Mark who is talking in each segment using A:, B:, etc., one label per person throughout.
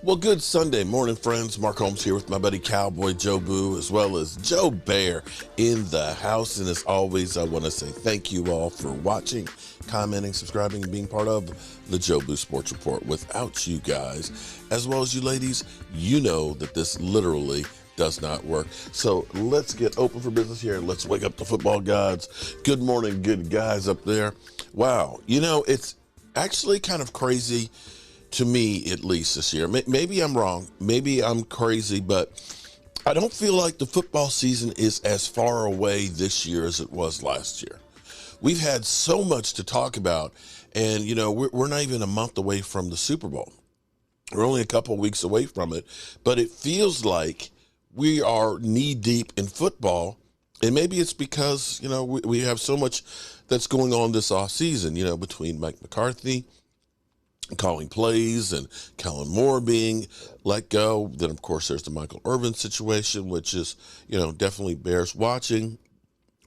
A: Well, good Sunday morning, friends. Mark Holmes here with my buddy Cowboy Joe Boo, as well as Joe Bear in the house. And as always, I want to say thank you all for watching, commenting, subscribing, and being part of the Joe Boo Sports Report. Without you guys, as well as you ladies, you know that this literally does not work. So let's get open for business here and let's wake up the football gods. Good morning, good guys up there. Wow, it's actually kind of crazy to me, at least this year. Maybe I'm wrong. Maybe I'm crazy, but I don't feel like the football season is as far away this year as it was last year. We've had so much to talk about, and, we're not even a month away from the Super Bowl. We're only a couple of weeks away from it, but it feels like we are knee-deep in football, and maybe it's because, we have so much that's going on this offseason, between Mike McCarthy calling plays and Kellen Moore being let go. Then, of course, there's the Michael Irvin situation, which is, definitely bears watching.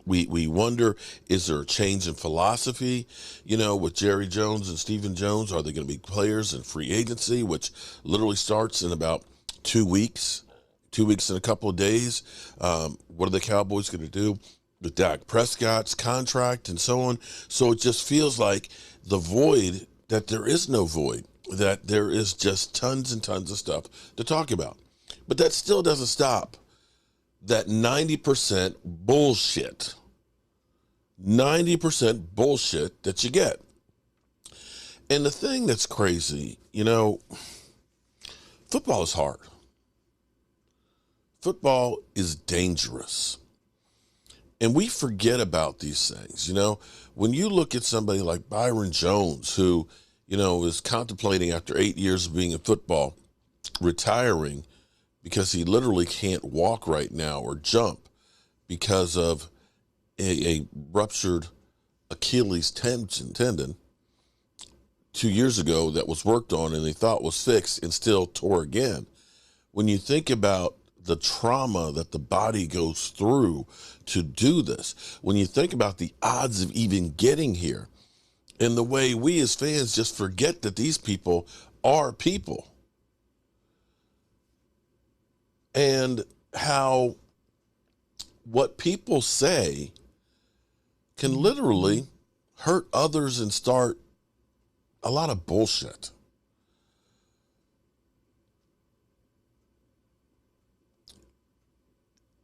A: We wonder, is there a change in philosophy, with Jerry Jones and Stephen Jones? Are they going to be players in free agency, which literally starts in about 2 weeks, 2 weeks and a couple of days? What are the Cowboys going to do with Dak Prescott's contract and so on? So it just feels like the void, that there is no void, that there is just tons and tons of stuff to talk about. But that still doesn't stop that 90% bullshit, 90% bullshit that you get. And the thing that's crazy, football is hard. Football is dangerous. And we forget about these things. When you look at somebody like Byron Jones, who, is contemplating after 8 years of being in football, retiring because he literally can't walk right now or jump because of a ruptured Achilles tendon 2 years ago that was worked on and they thought was fixed and still tore again. When you think about the trauma that the body goes through to do this, when you think about the odds of even getting here, and the way we as fans just forget that these people are people, and how what people say can literally hurt others and start a lot of bullshit.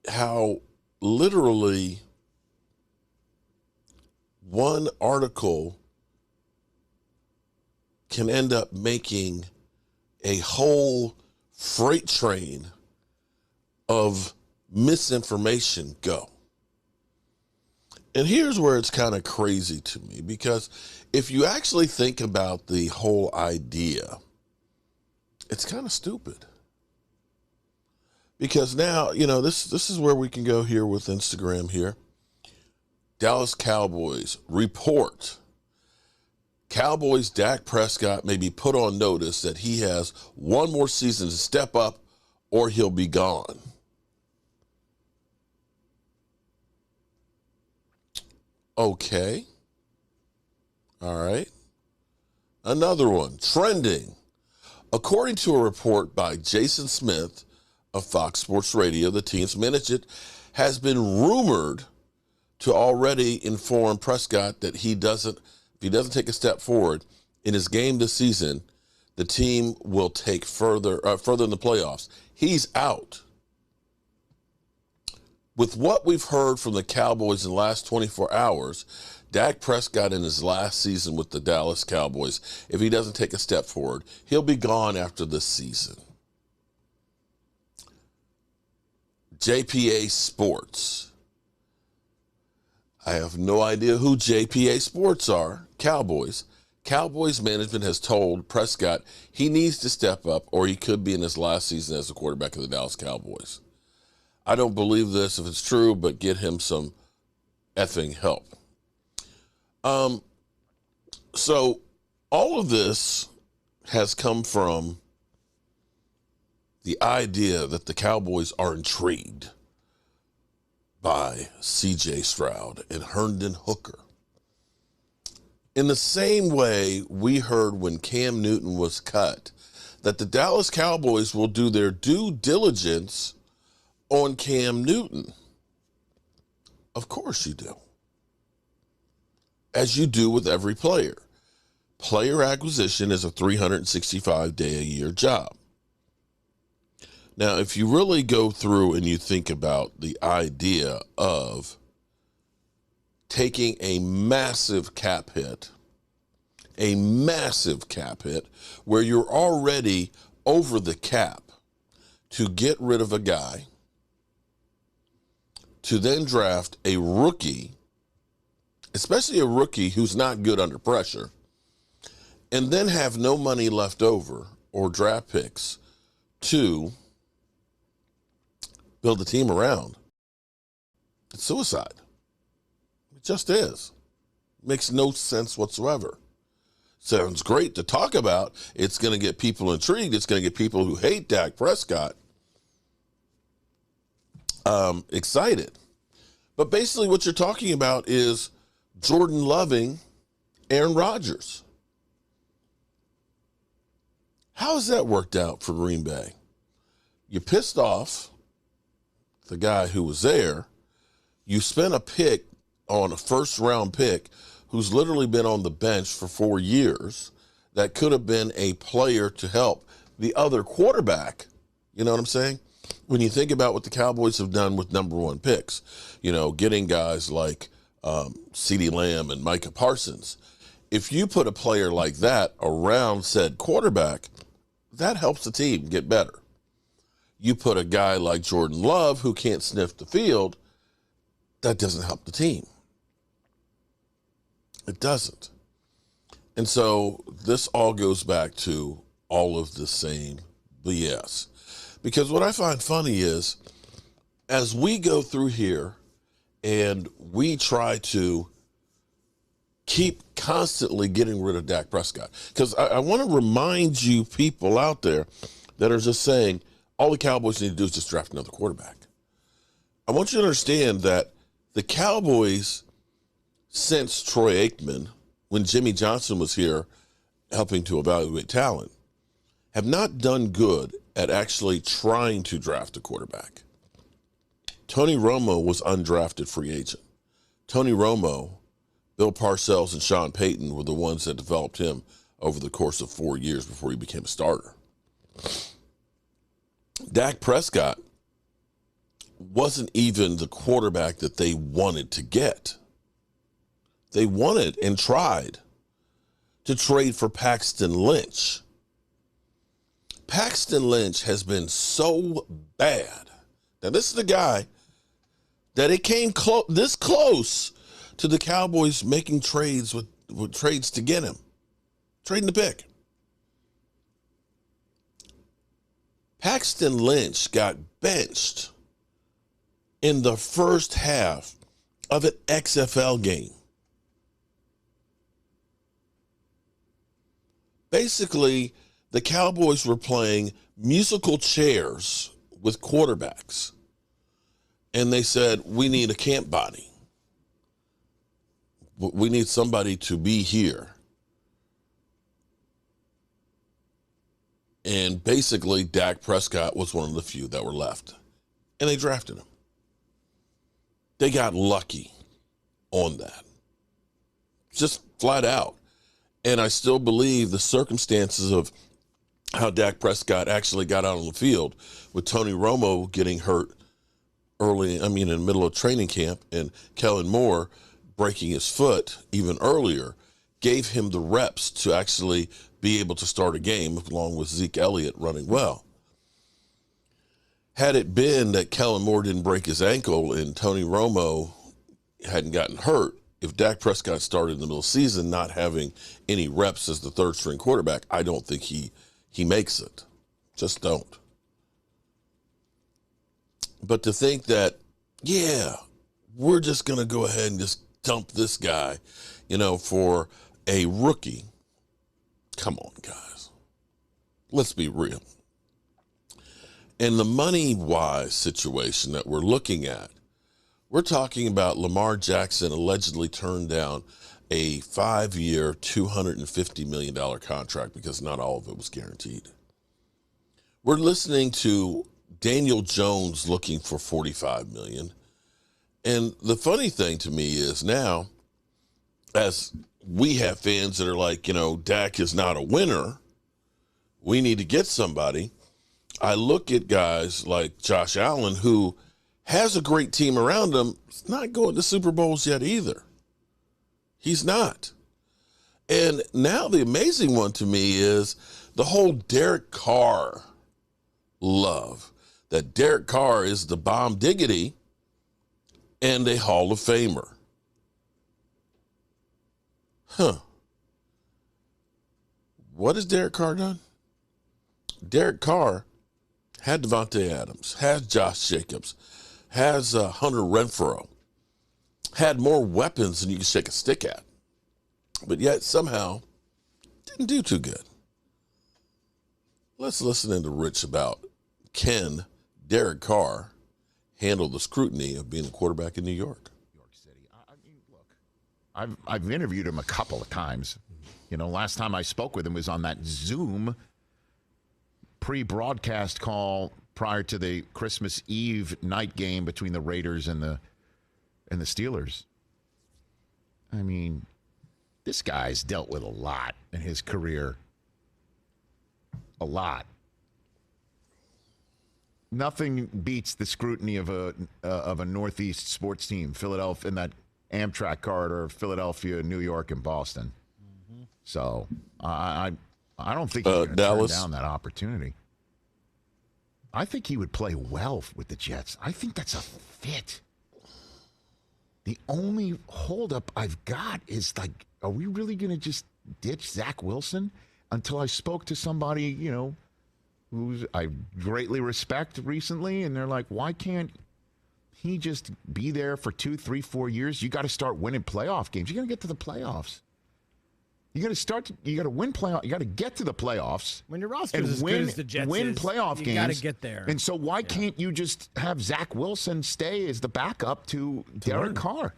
A: How literally one article can end up making a whole freight train of misinformation go. And here's where it's kind of crazy to me, because if you actually think about the whole idea, it's kind of stupid. Because now, this is where we can go here with Instagram here. Dallas Cowboys report Cowboys Dak Prescott may be put on notice that he has one more season to step up or he'll be gone. Okay. All right. Another one, trending. According to a report by Jason Smith of Fox Sports Radio, the team's manager has been rumored to already inform Prescott that if he doesn't take a step forward in his game this season, the team will take further in the playoffs. He's out. With what we've heard from the Cowboys in the last 24 hours, Dak Prescott in his last season with the Dallas Cowboys, if he doesn't take a step forward, he'll be gone after this season. JPA Sports. I have no idea who JPA Sports are. Cowboys. Cowboys management has told Prescott he needs to step up or he could be in his last season as a quarterback of the Dallas Cowboys. I don't believe this if it's true, but get him some effing help. So all of this has come from the idea that the Cowboys are intrigued by C.J. Stroud and Herndon Hooker. In the same way we heard when Cam Newton was cut that the Dallas Cowboys will do their due diligence on Cam Newton. Of course you do. As you do with every player. Player acquisition is a 365-day-a-year job. Now, if you really go through and you think about the idea of taking a massive cap hit where you're already over the cap to get rid of a guy, to then draft a rookie, especially a rookie who's not good under pressure, and then have no money left over or draft picks to build the team around, it's suicide. It just is. Makes no sense whatsoever. Sounds great to talk about. It's going to get people intrigued. It's going to get people who hate Dak Prescott excited. But basically what you're talking about is Jordan loving Aaron Rodgers. How has that worked out for Green Bay? You pissed off the guy who was there. You spent a pick on a first-round pick who's literally been on the bench for 4 years that could have been a player to help the other quarterback. You know what I'm saying? When you think about what the Cowboys have done with number one picks, you know, getting guys like CeeDee Lamb and Micah Parsons, if you put a player like that around said quarterback, that helps the team get better. You put a guy like Jordan Love who can't sniff the field, that doesn't help the team. It doesn't. And so this all goes back to all of the same BS. Because what I find funny is, as we go through here and we try to keep constantly getting rid of Dak Prescott, because I want to remind you people out there that are just saying, all the Cowboys need to do is just draft another quarterback. I want you to understand that the Cowboys, since Troy Aikman, when Jimmy Johnson was here helping to evaluate talent, have not done good at actually trying to draft a quarterback. Tony Romo was undrafted free agent. Tony Romo, Bill Parcells, and Sean Payton were the ones that developed him over the course of 4 years before he became a starter. Dak Prescott wasn't even the quarterback that they wanted to get. They wanted and tried to trade for Paxton Lynch. Paxton Lynch has been so bad. Now, this is the guy that it came this close to the Cowboys making trades with trades to get him, trading the pick. Paxton Lynch got benched in the first half of an XFL game. Basically, the Cowboys were playing musical chairs with quarterbacks. And they said, we need a camp body. We need somebody to be here. And basically, Dak Prescott was one of the few that were left. And they drafted him. They got lucky on that. Just flat out. And I still believe the circumstances of how Dak Prescott actually got out on the field, with Tony Romo getting hurt in the middle of training camp, and Kellen Moore breaking his foot even earlier, gave him the reps to actually be able to start a game along with Zeke Elliott running well. Had it been that Kellen Moore didn't break his ankle and Tony Romo hadn't gotten hurt, if Dak Prescott started in the middle of the season not having any reps as the third string quarterback, I don't think he makes it. Just don't. But to think that, yeah, we're just going to go ahead and just dump this guy, for a rookie. Come on, guys. Let's be real. And the money-wise situation that we're looking at, we're talking about Lamar Jackson allegedly turned down a 5-year, $250 million contract because not all of it was guaranteed. We're listening to Daniel Jones looking for $45 million. And the funny thing to me is now, as we have fans that are like, Dak is not a winner, we need to get somebody. I look at guys like Josh Allen, who has a great team around him. He's not going to Super Bowls yet either. He's not. And now the amazing one to me is the whole Derek Carr love. That Derek Carr is the bomb diggity and a Hall of Famer. What has Derek Carr done? Derek Carr had Devontae Adams, has Josh Jacobs, has Hunter Renfrow, had more weapons than you can shake a stick at, but yet somehow didn't do too good. Let's listen into Rich about can Derek Carr handle the scrutiny of being a quarterback in New York?
B: New York City. I mean, look, I've interviewed him a couple of times. Last time I spoke with him was on that Zoom pre-broadcast call prior to the Christmas Eve night game between the Raiders and the Steelers. I mean, this guy's dealt with a lot in his career. A lot. Nothing beats the scrutiny of a Northeast sports team, Philadelphia, in that Amtrak corridor, Philadelphia, New York, and Boston. Mm-hmm. So I don't think he's going to turn down that opportunity. I think he would play well with the Jets. I think that's a fit. The only holdup I've got is like, are we really going to just ditch Zach Wilson? Until I spoke to somebody, who I greatly respect recently, and they're like, why can't he just be there for 2, 3, 4 years? You got to start winning playoff games. You got to get to the playoffs. You got to win playoff. You got to get to the playoffs.
C: When your roster is as good as the Jets
B: win playoff games.
C: You got to get there.
B: And so why can't you just have Zach Wilson stay as the backup to Derek Carr?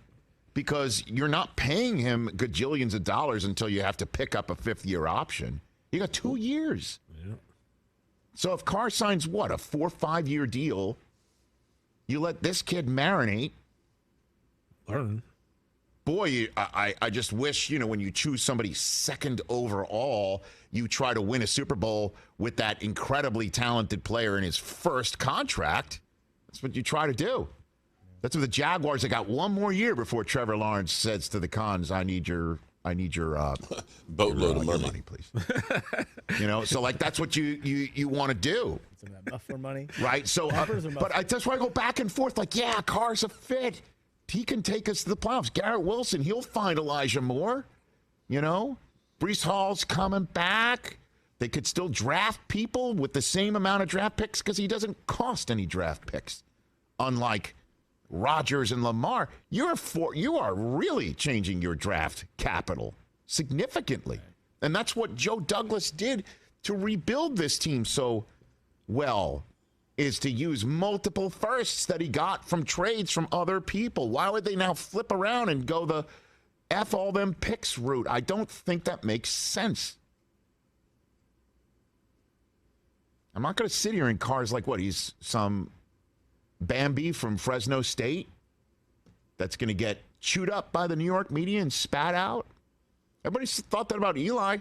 B: Because you're not paying him gajillions of dollars until you have to pick up a 5th-year option. You got 2 years. Yeah. So if Carr signs, a 4 or 5 year deal, you let this kid marinate.
D: Learn.
B: Boy, I just wish, when you choose somebody second overall, you try to win a Super Bowl with that incredibly talented player in his first contract. That's what you try to do. That's what the Jaguars, they got 1 more year before Trevor Lawrence says to the Cons, I need your
A: boatload of money,
B: please. So like that's what you want to do.
C: Some of that Buffalo money,
B: right? So, that's why I go back and forth. Like, yeah, Carr's a fit. He can take us to the playoffs. Garrett Wilson, he'll find Elijah Moore. Breece Hall's coming back. They could still draft people with the same amount of draft picks because he doesn't cost any draft picks, unlike Rodgers and Lamar. You are really changing your draft capital significantly. And that's what Joe Douglas did to rebuild this team so well, is to use multiple firsts that he got from trades from other people. Why would they now flip around and go the F all them picks route? I don't think that makes sense. I'm not going to sit here in Carr's like, he's some Bambi from Fresno State that's going to get chewed up by the New York media and spat out. Everybody thought that about Eli.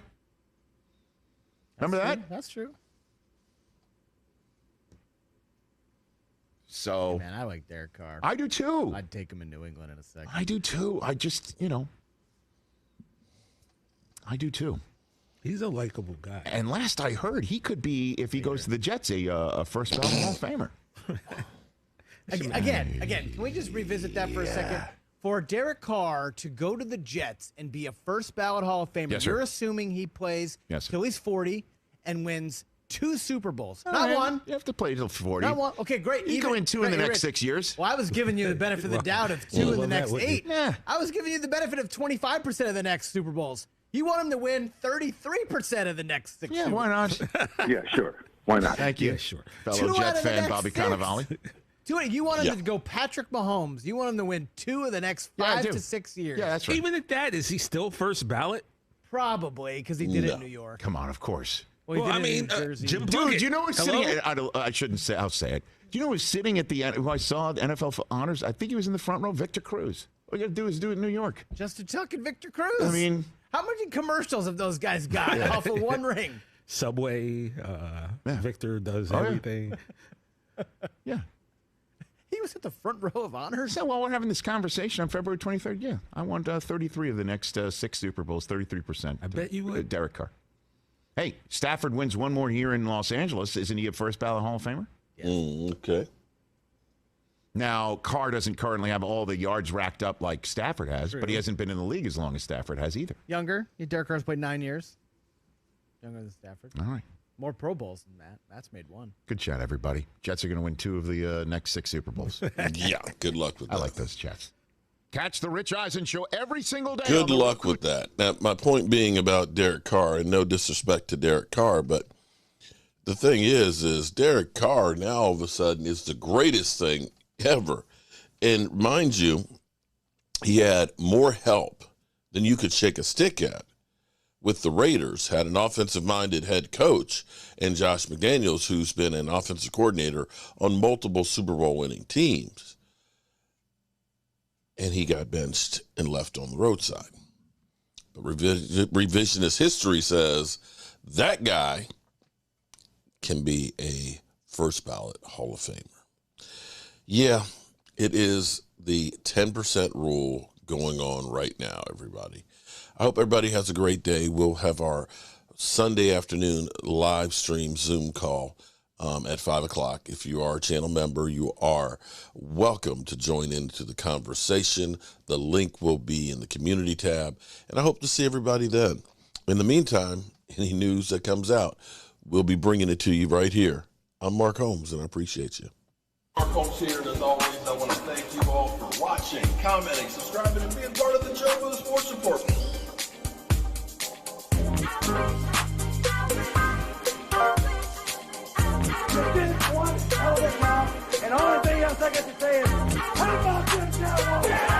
B: Remember that?
C: That's true.
B: So,
C: man, I like Derek Carr.
B: I do too.
C: I'd take him in New England in a second.
B: I do too. I just, I do too.
D: He's a likable guy.
B: And last I heard, he could be, if he goes to the Jets, a first ballot Hall of Famer.
C: Again, can we just revisit that for a second? For Derek Carr to go to the Jets and be a first ballot Hall of Famer,
B: yes,
C: you're assuming he plays till he's 40 and wins 2 Super Bowls. Not one.
B: You have to play till 40.
C: Not one. Okay, great.
B: You go in 2 in the next 6 years.
C: Well, I was giving you the benefit of the doubt of 2 in the next 8.
B: Yeah.
C: I was giving you the benefit of 25% of the next Super Bowls. You want him to win 33% of the next 6 Super Bowls.
B: Why not?
E: Yeah, sure. Why not?
B: Thank you.
D: Yeah, sure.
B: Fellow Jet fan Bobby Cannavale.
C: You want him to go Patrick Mahomes. You want him to win 2 of the next 5 to 6 years.
B: Yeah, that's right.
D: Even at that, is he still first ballot?
C: Probably, because he did it in New York.
B: Come on, of course.
C: Well, he
D: Well,
C: did
D: I
C: it in
D: mean,
C: Jersey.
D: Jim
B: Dude,
D: Plunkett.
B: do you know who's
D: Hello?
B: sitting at, I shouldn't say, I'll say it. Do you know who's sitting at the end, who I saw at NFL Honors? I think he was in the front row, Victor Cruz. All you got to do is do it in New York.
C: Justin Tuck and Victor Cruz.
B: I mean,
C: how many commercials have those guys got off of one ring?
D: Subway. Victor does
B: Oh, yeah.
D: everything.
B: yeah.
C: He was at the front row of honors.
B: So while we're having this conversation on February 23rd, yeah, I won 33 of the next 6 Super Bowls, 33%.
D: I bet you would.
B: Derek Carr. Hey, Stafford wins one more year in Los Angeles. Isn't he a first ballot Hall of Famer?
A: Okay.
B: Now, Carr doesn't currently have all the yards racked up like Stafford has, but he hasn't been in the league as long as Stafford has either.
C: Younger. Derek Carr's played 9 years. Younger than Stafford.
B: All right.
C: More Pro Bowls than Matt. Matt's made 1.
B: Good chat, everybody. Jets are going to win 2 of the next 6 Super Bowls.
A: Yeah, good luck with that.
B: I like those Jets. Catch the Rich Eisen Show every single day.
A: Good luck with that. Now, my point being about Derek Carr, and no disrespect to Derek Carr, but the thing is Derek Carr now all of a sudden is the greatest thing ever. And mind you, he had more help than you could shake a stick at with the Raiders, had an offensive-minded head coach, and Josh McDaniels, who's been an offensive coordinator on multiple Super Bowl winning teams. And he got benched and left on the roadside. But revisionist history says that guy can be a first ballot Hall of Famer. Yeah, it is the 10% rule going on right now, everybody. I hope everybody has a great day. We'll have our Sunday afternoon live stream Zoom call at 5 o'clock. If you are a channel member, you are welcome to join into the conversation. The link will be in the community tab, and I hope to see everybody then. In the meantime, any news that comes out, we'll be bringing it to you right here. I'm Mark Holmes, and I appreciate you. Mark Holmes here, and as always, I want to thank you all for watching, commenting, subscribing, and being part of the Joe Boo Sports Report.
F: You did one hell of a job, and the only thing else I got to say is, how about them Cowboys?